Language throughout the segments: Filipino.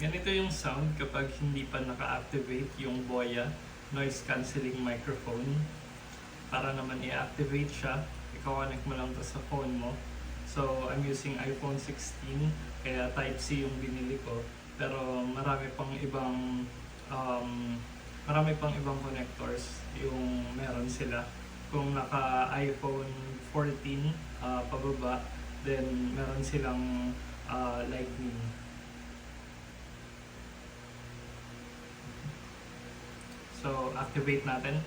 Ganito yung sound kapag hindi pa naka-activate yung Boya noise cancelling microphone. Para naman i-activate siya, i-connect mo lang to sa phone mo. So, I'm using iPhone 16, kaya Type-C yung binili ko. Pero um, marami pang ibang connectors yung meron sila. Kung naka iPhone 14 pababa, then meron silang Lightning. So, activate natin.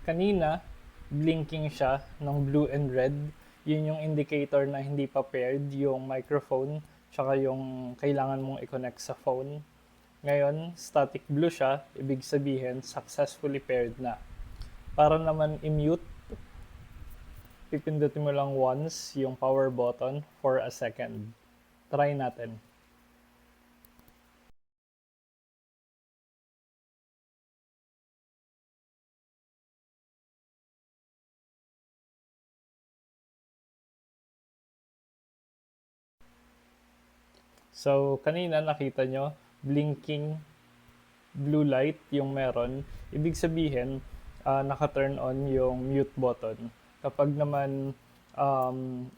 Kanina, blinking siya ng blue and red. Yun yung indicator na hindi pa paired yung microphone tsaka yung kailangan mong i-connect sa phone. Ngayon, static blue siya, ibig sabihin successfully paired na. Para naman i-mute, pipindutin mo lang once yung power button for a second. Try natin. So, kanina nakita nyo, blinking blue light yung meron. Ibig sabihin, naka-turn on yung mute button. Kapag naman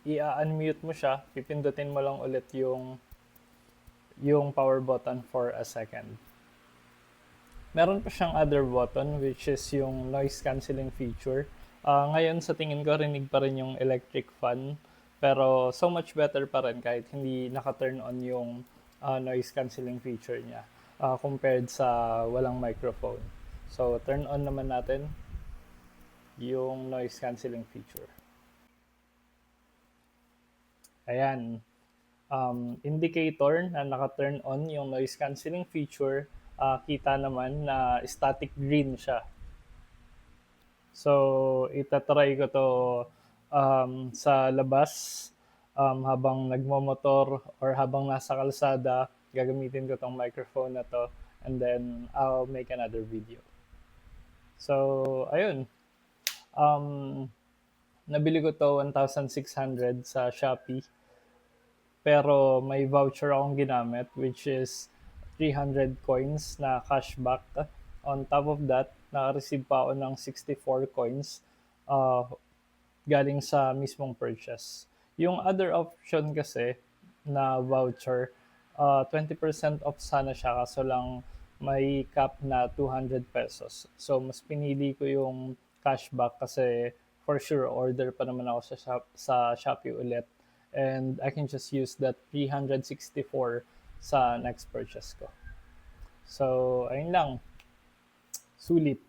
i-unmute mo siya, pipindutin mo lang ulit yung power button for a second. Meron pa siyang other button which is yung noise cancelling feature. Ngayon sa tingin ko rinig pa rin yung electric fan, pero so much better pa rin kahit hindi naka-turn on yung noise cancelling feature niya compared sa walang microphone. So turn on naman natin yung noise cancelling feature. Ayan. Indicator na naka-turn on yung noise cancelling feature, kita naman na static green siya. So, itatry ko to sa labas habang nagmomotor or habang nasa kalsada. Gagamitin ko tong microphone na to and then I'll make another video. So, ayun. Nabili ko to 1,600 sa Shopee. Pero may voucher akong ginamit which is 300 coins na cashback. On top of that, naka-receive pa ako ng 64 coins uh, galing sa mismong purchase. Yung other option kasi na voucher, 20% off sana siya kaso lang may cap na 200 pesos. So mas pinili ko yung cashback kasi for sure order pa naman ako sa Shopee ulit and I can just use that 364 sa next purchase ko. So ayun lang. Sulit.